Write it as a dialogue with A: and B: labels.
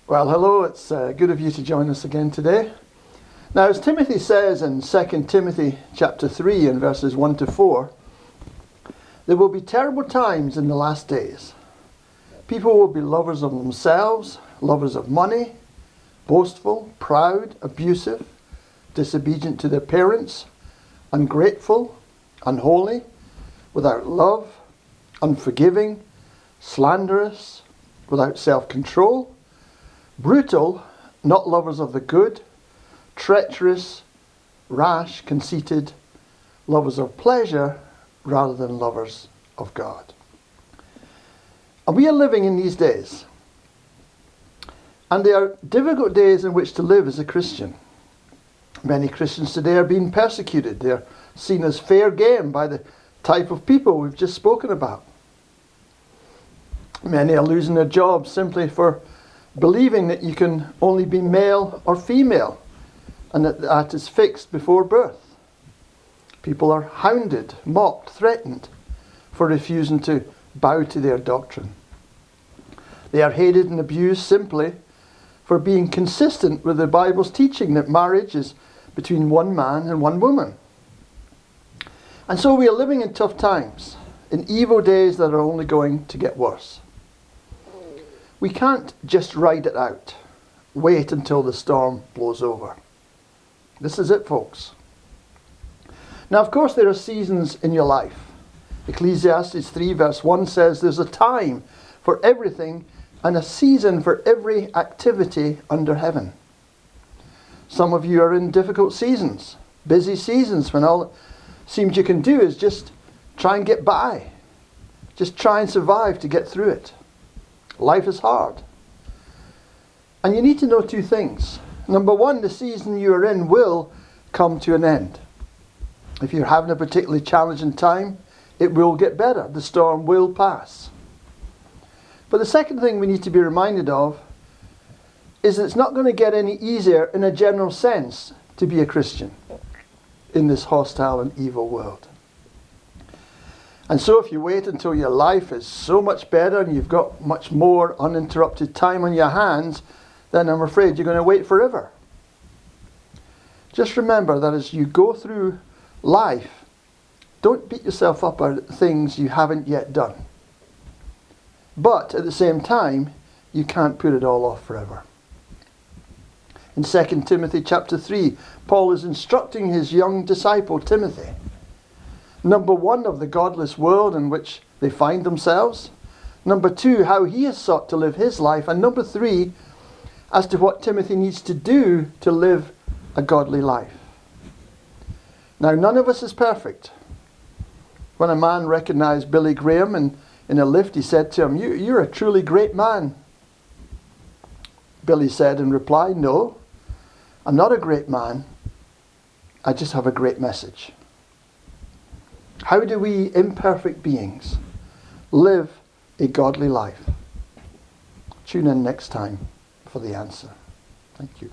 A: Well, hello, it's good of you to join us again today. Now, as Timothy says in 2 Timothy chapter 3 and verses 1 to 4, there will be terrible times in the last days. People will be lovers of themselves, lovers of money, boastful, proud, abusive, disobedient to their parents, ungrateful, unholy, without love, unforgiving, slanderous, without self-control, brutal, not lovers of the good, treacherous, rash, conceited, lovers of pleasure rather than lovers of God. And we are living in these days. And they are difficult days in which to live as a Christian. Many Christians today are being persecuted. They're seen as fair game by the type of people we've just spoken about. Many are losing their jobs simply for believing that you can only be male or female and that is fixed before birth. People are hounded, mocked, threatened for refusing to bow to their doctrine. They are hated and abused simply for being consistent with the Bible's teaching that marriage is between one man and one woman. And so we are living in tough times, in evil days that are only going to get worse. We can't just ride it out, wait until the storm blows over. This is it, folks. Now, of course, there are seasons in your life. Ecclesiastes 3 verse 1 says there's a time for everything and a season for every activity under heaven. Some of you are in difficult seasons, busy seasons when all it seems you can do is just try and get by. Just try and survive to get through it. Life is hard. And you need to know two things. Number one, the season you are in will come to an end. If you're having a particularly challenging time, it will get better. The storm will pass. But the second thing we need to be reminded of is that it's not going to get any easier in a general sense to be a Christian in this hostile and evil world. And so if you wait until your life is so much better and you've got much more uninterrupted time on your hands, then I'm afraid you're going to wait forever. Just remember that as you go through life, don't beat yourself up about things you haven't yet done. But at the same time, you can't put it all off forever. In 2 Timothy chapter 3, Paul is instructing his young disciple Timothy. Number one, of the godless world in which they find themselves. Number two, how he has sought to live his life. And number three, as to what Timothy needs to do to live a godly life. Now, none of us is perfect. When a man recognized Billy Graham in a lift, he said to him, "You're a truly great man." Billy said in reply, "No, I'm not a great man. I just have a great message." How do we imperfect beings live a godly life? Tune in next time for the answer. Thank you.